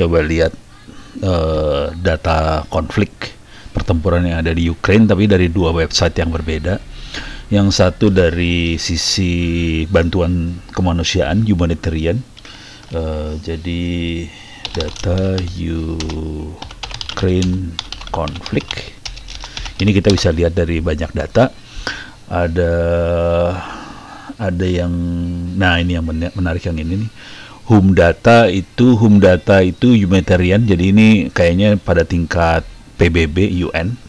coba lihat data konflik pertempuran yang ada di Ukraine, tapi dari dua website yang berbeda. Yang satu dari sisi bantuan kemanusiaan, humanitarian. Jadi data Ukraine konflik. Ini kita bisa lihat dari banyak data. Ada yang, nah ini yang menarik yang ini nih. Hum data itu humanitarian. Jadi ini kayaknya pada tingkat PBB UN.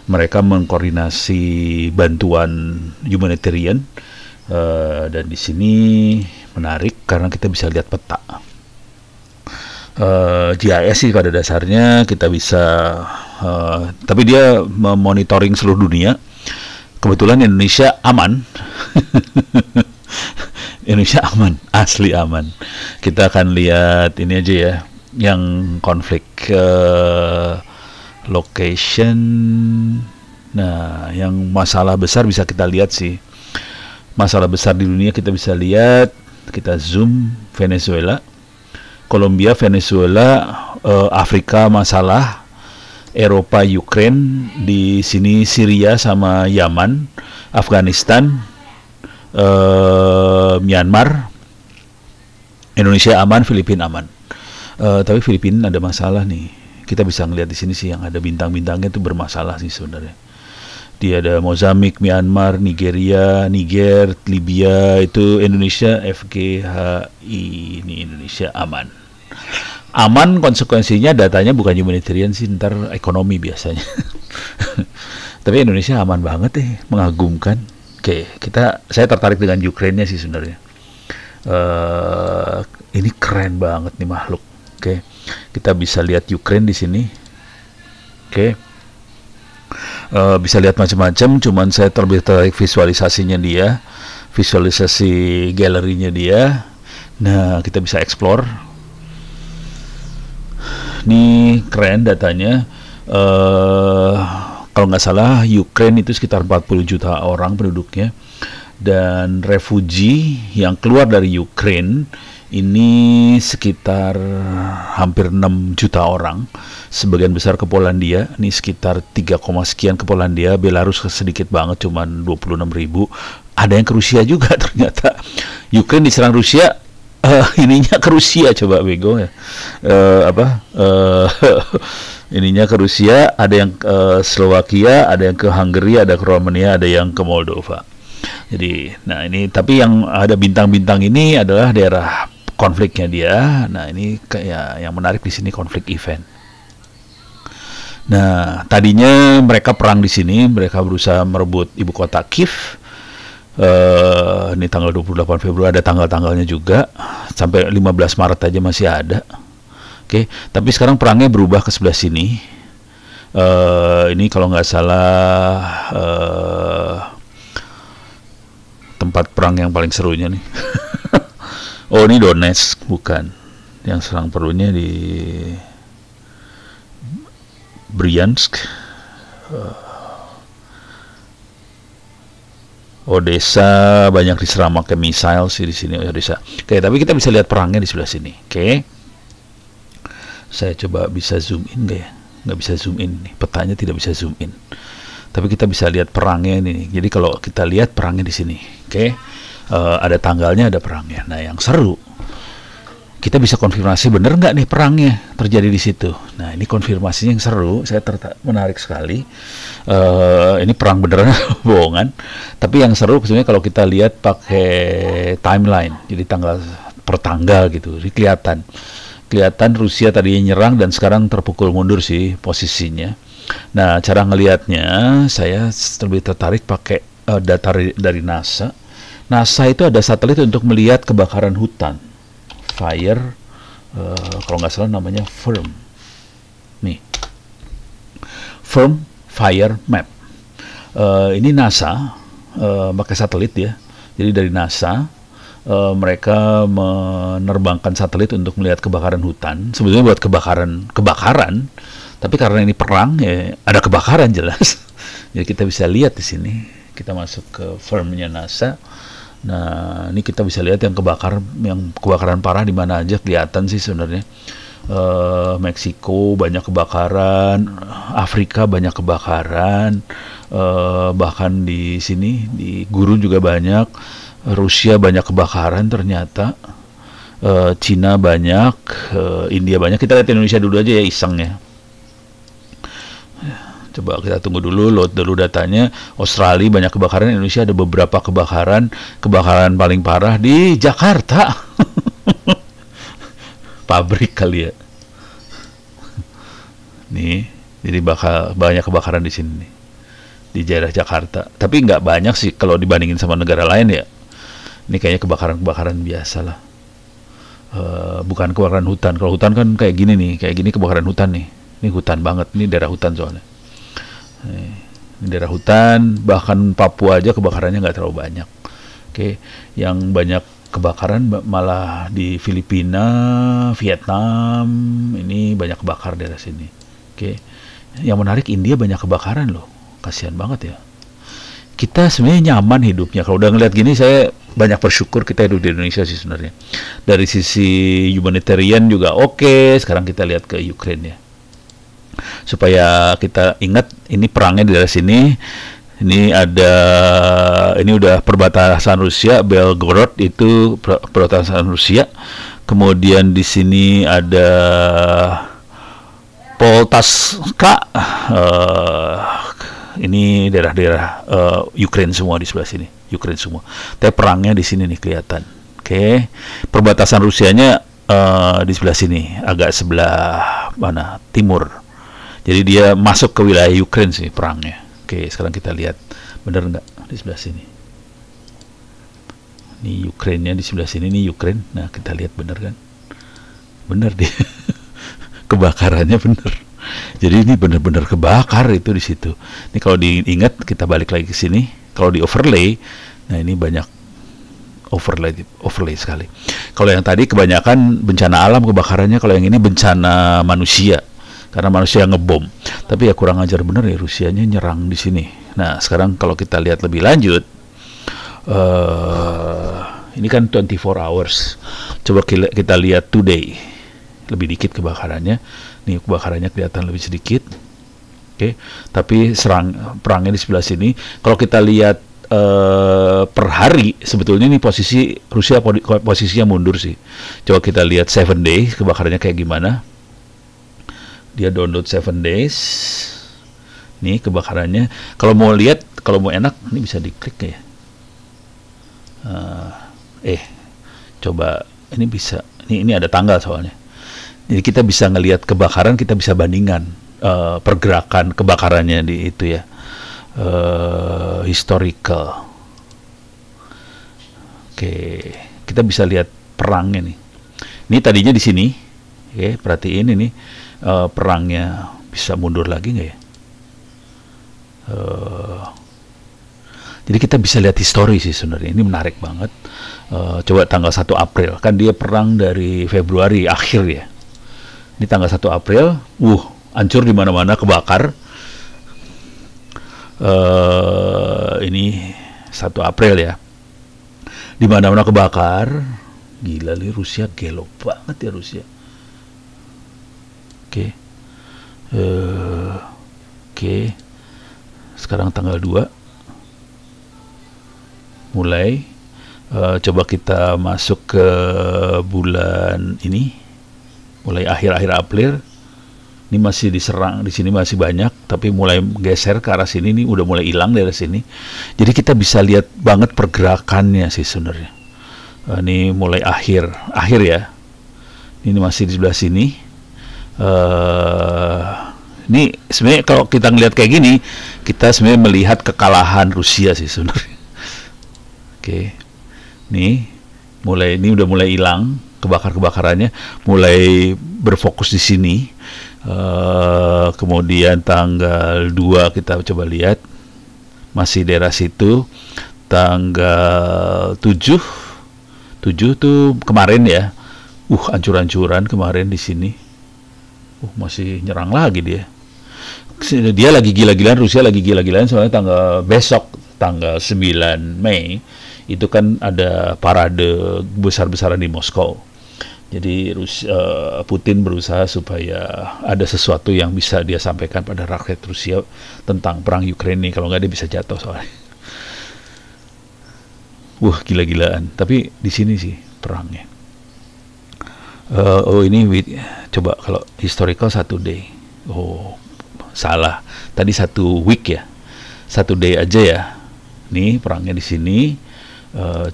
Mereka mengkoordinasi bantuan humanitarian, dan di sini menarik karena kita bisa lihat peta. GIS sih pada dasarnya kita bisa, tapi dia memonitoring seluruh dunia. Kebetulan Indonesia aman. Indonesia aman, asli aman. Kita akan lihat ini aja ya, yang konflik location. Nah, yang masalah besar bisa kita lihat sih. Masalah besar di dunia kita bisa lihat. Kita zoom, Venezuela, Kolombia, Venezuela, Afrika masalah, Eropa, Ukraine, di sini Syria sama Yaman, Afghanistan, Myanmar, Indonesia aman, Filipina aman. Tapi Filipina ada masalah nih. Kita bisa ngelihat di sini sih yang ada bintang-bintangnya itu bermasalah sih sebenarnya. Dia ada Mozambik, Myanmar, Nigeria, Niger, Libya, itu Indonesia FGHI. Ini Indonesia aman. Aman konsekuensinya datanya bukan humanitarian sih, ntar ekonomi biasanya. Tapi Indonesia aman banget mengagumkan. Oke, saya tertarik dengan Ukraine-nya sih sebenarnya. Ini keren banget nih makhluk. Oke, kita bisa lihat Ukraine di sini. Oke, bisa lihat macam-macam. Cuman saya terlebih tertarik visualisasinya dia, visualisasi galerinya dia. Nah, kita bisa explore. Ini keren datanya. Kalau nggak salah Ukraine itu sekitar 40 juta orang penduduknya, dan refugee yang keluar dari Ukraine ini sekitar hampir 6 juta orang. Sebagian besar ke Polandia, ini sekitar 3, sekian ke Polandia. Belarus sedikit banget, cuman 26.000. Ada yang ke Rusia juga ternyata. Ukraine diserang Rusia, ininya ke Rusia, coba bego ya. Ininya ke Rusia, ada yang Slovakia, ada yang ke Hungary, ada ke Romania, ada yang ke Moldova. Jadi, nah ini, tapi yang ada bintang-bintang ini adalah daerah konfliknya dia. Nah, ini kayak yang menarik di sini konflik event. Nah, tadinya mereka perang di sini, mereka berusaha merebut ibu kota Kiev. Ini tanggal 28 Februari, ada tanggal-tanggalnya juga. Sampai 15 Maret aja masih ada. Oke, tapi sekarang perangnya berubah ke sebelah sini. Ini kalau nggak salah tempat perang yang paling serunya nih. Oh, ini Donetsk, bukan. Yang serang perlunya di Bryansk. Odessa banyak diserang pakai misil sih di sini, Odessa. Oke, tapi kita bisa lihat perangnya di sebelah sini. Oke. Saya coba bisa zoom in nggak ya? Nggak bisa zoom in nih. Petanya tidak bisa zoom in. Tapi kita bisa lihat perangnya ini. Jadi kalau kita lihat perangnya di sini, oke. Ada tanggalnya, ada perangnya. Nah, yang seru, kita bisa konfirmasi bener nggak nih perangnya terjadi di situ. Nah, ini konfirmasinya yang seru. Saya menarik sekali. Ini perang beneran bohongan. Tapi yang seru sebenarnya kalau kita lihat pakai timeline, jadi tanggal per tanggal gitu, jadi kelihatan Rusia tadinya nyerang dan sekarang terpukul mundur sih posisinya. Nah, cara ngelihatnya saya lebih tertarik pakai data dari NASA. NASA itu ada satelit untuk melihat kebakaran hutan. Fire, kalau nggak salah namanya FIRM. Nih, FIRM Fire Map. Ini NASA pakai satelit ya. Jadi dari NASA mereka menerbangkan satelit untuk melihat kebakaran hutan. Sebetulnya buat kebakaran, tapi karena ini perang ya ada kebakaran jelas. Jadi kita bisa lihat di sini. Kita masuk ke firmnya NASA. Nah, ini kita bisa lihat yang kebakaran parah di mana aja kelihatan sih sebenarnya. Meksiko banyak kebakaran, Afrika banyak kebakaran, bahkan di sini di Gurun juga banyak, Rusia banyak kebakaran ternyata, Cina banyak, India banyak. Kita lihat Indonesia dulu aja ya, iseng ya. Coba kita tunggu dulu, load dulu datanya. Australia banyak kebakaran, Indonesia ada beberapa kebakaran. Kebakaran paling parah di Jakarta. Pabrik kali ya. Nih, jadi banyak kebakaran di sini nih, di daerah Jakarta. Tapi nggak banyak sih kalau dibandingin sama negara lain ya. Ini kayaknya kebakaran-kebakaran biasa lah. Bukan kebakaran hutan. Kalau hutan kan kayak gini nih, kayak gini kebakaran hutan nih. Ini hutan banget, ini daerah hutan soalnya. Ini daerah hutan, bahkan Papua aja kebakarannya nggak terlalu banyak. Oke, yang banyak kebakaran malah di Filipina, Vietnam, ini banyak kebakar daerah sini. Oke, yang menarik India banyak kebakaran loh, kasihan banget ya. Kita sebenarnya nyaman hidupnya. Kalau udah ngeliat gini, saya banyak bersyukur kita hidup di Indonesia sih sebenarnya. Dari sisi humanitarian juga oke. Sekarang kita lihat ke Ukraine ya. Supaya kita ingat ini perangnya di daerah sini. Ini udah perbatasan Rusia, Belgorod itu perbatasan Rusia. Kemudian di sini ada Poltavska, ini daerah-daerah Ukraine semua di sebelah sini, Ukraine semua. Tapi perangnya di sini nih kelihatan. Oke, perbatasan Rusianya di sebelah sini, agak sebelah mana timur. Jadi dia masuk ke wilayah Ukraine sih perangnya. Oke, sekarang kita lihat bener nggak di sebelah sini. Ini Ukraine-nya di sebelah sini, ini Ukraine. Nah, kita lihat bener kan? Bener deh. Kebakarannya bener. Jadi ini bener-bener kebakar itu di situ. Ini kalau diingat kita balik lagi ke sini. Kalau di overlay, nah ini banyak overlay sekali. Kalau yang tadi kebanyakan bencana alam kebakarannya, kalau yang ini bencana manusia. Karena manusia ngebom. Tapi ya kurang ajar bener ya, Rusianya nyerang di sini. Nah, sekarang kalau kita lihat lebih lanjut, ini kan 24 hours. Coba kita lihat today. Lebih dikit kebakarannya. Nih kebakarannya kelihatan lebih sedikit. Oke, tapi perangnya di sebelah sini. Kalau kita lihat per hari, sebetulnya ini posisi Rusia posisinya mundur sih. Coba kita lihat 7 days kebakarannya kayak gimana. Dia download 7 days. Nih kebakarannya. Kalau mau lihat, kalau mau enak, ini bisa diklik ya. Coba ini bisa. Ini ada tanggal soalnya. Jadi kita bisa ngelihat kebakaran, kita bisa bandingkan pergerakan kebakarannya di itu ya. Historical. Oke, kita bisa lihat perangnya nih. Ini tadinya di sini. Oke, perhatiin ini. Perangnya bisa mundur lagi nggak ya? Jadi kita bisa lihat histori sih sebenarnya. Ini menarik banget. Coba tanggal 1 April. Kan dia perang dari Februari akhir ya. Ini tanggal 1 April. Hancur di mana-mana, kebakar. Ini 1 April ya. Di mana-mana kebakar. Gila nih, Rusia gelo banget ya Rusia. Oke. Sekarang tanggal 2 mulai. Coba kita masuk ke bulan ini, mulai akhir-akhir April. Ini masih diserang, di sini masih banyak, tapi mulai geser ke arah sini, ini udah mulai hilang dari sini. Jadi kita bisa lihat banget pergerakannya sih sebenarnya. Ini mulai akhir ya. Ini masih di sebelah sini. Ini sebenarnya kalau kita ngelihat kayak gini, kita sebenarnya melihat kekalahan Rusia sih sebenarnya. Oke, ini udah mulai hilang kebakarannya, mulai berfokus di sini. Kemudian tanggal 2 kita coba lihat, masih daerah situ. Tanggal 7 tuh kemarin ya, hancur-hancuran kemarin di sini. Masih nyerang lagi dia. Dia lagi gila-gilaan, Rusia lagi gila-gilaan soalnya besok tanggal 9 Mei itu kan ada parade besar-besaran di Moskow. Jadi Putin berusaha supaya ada sesuatu yang bisa dia sampaikan pada rakyat Rusia tentang perang Ukraina ini. Kalau nggak dia bisa jatuh soalnya. Wah, gila-gilaan. Tapi di sini sih perangnya. Coba kalau historical 1 day. Oh, salah. Tadi 1 week ya. 1 day aja ya. Nih perangnya di sini.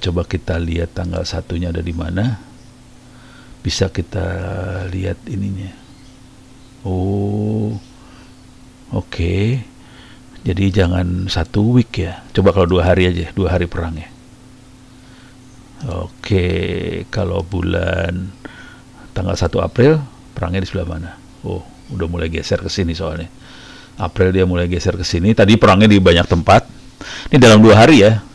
Coba kita lihat tanggal 1-nya ada di mana. Bisa kita lihat ininya. Oh, oke. Jadi jangan 1 week ya. Coba kalau 2 hari aja, 2 hari perangnya. Oke, kalau bulan tanggal 1 April perangnya di sebelah mana? Oh, udah mulai geser ke sini soalnya. April dia mulai geser ke sini. Tadi perangnya di banyak tempat. Ini dalam 2 hari ya.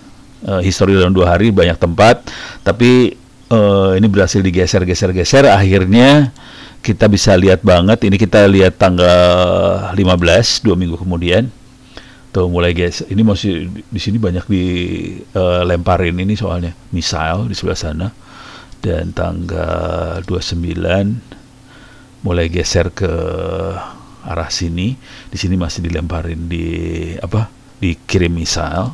Histori dalam 2 hari banyak tempat. Tapi ini berhasil digeser-geser-geser. Akhirnya kita bisa lihat banget. Ini kita lihat tanggal 15, 2 minggu kemudian. Tuh mulai geser. Ini masih di sini banyak dilemparin ini soalnya missile di sebelah sana. Dan tanggal 29 mulai geser ke arah sini. Di sini masih dilemparin dikirim missile.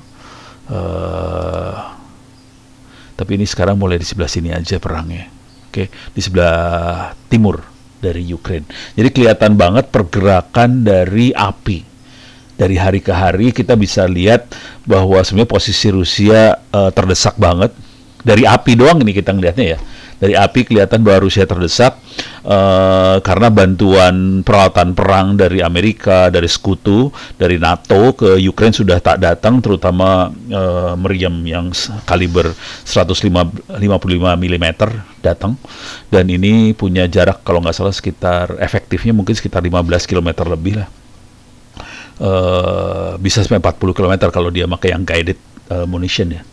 Tapi ini sekarang mulai di sebelah sini aja perangnya. Oke, di sebelah timur dari Ukraine. Jadi kelihatan banget pergerakan dari api. Dari hari ke hari kita bisa lihat bahwa sebenarnya posisi Rusia terdesak banget. Dari api doang ini kita ngelihatnya ya. Dari api kelihatan bahwa Rusia terdesak karena bantuan peralatan perang dari Amerika, dari sekutu, dari NATO ke Ukraine sudah tak datang, terutama meriam yang kaliber 155 mm datang. Dan ini punya jarak kalau nggak salah sekitar efektifnya mungkin sekitar 15 km lebih lah. Bisa sampai 40 km kalau dia pakai yang guided munition ya.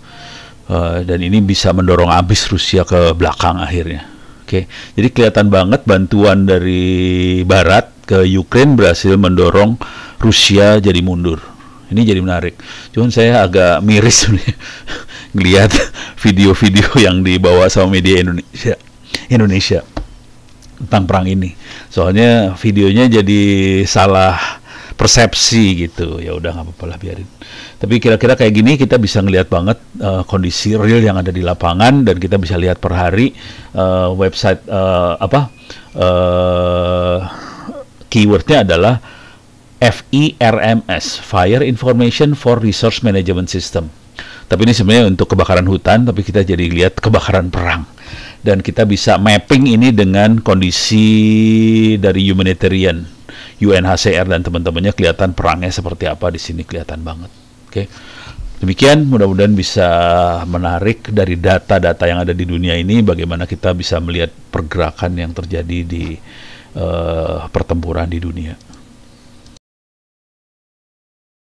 Dan ini bisa mendorong habis Rusia ke belakang akhirnya. Oke, jadi kelihatan banget bantuan dari Barat ke Ukraine berhasil mendorong Rusia jadi mundur. Ini jadi menarik. Cuman saya agak miris ngelihat video-video yang dibawa sama media Indonesia tentang perang ini. Soalnya videonya jadi salah persepsi gitu. Ya udah nggak apa-apa lah, biarin. Tapi kira-kira kayak gini kita bisa ngelihat banget kondisi real yang ada di lapangan, dan kita bisa lihat per hari website keywordnya adalah FIRMS, Fire Information for Resource Management System. Tapi ini sebenarnya untuk kebakaran hutan, tapi kita jadi lihat kebakaran perang. Dan kita bisa mapping ini dengan kondisi dari humanitarian, UNHCR dan teman-temannya, kelihatan perangnya seperti apa di sini, kelihatan banget. Oke. Demikian, mudah-mudahan bisa menarik dari data-data yang ada di dunia ini, bagaimana kita bisa melihat pergerakan yang terjadi di pertempuran di dunia.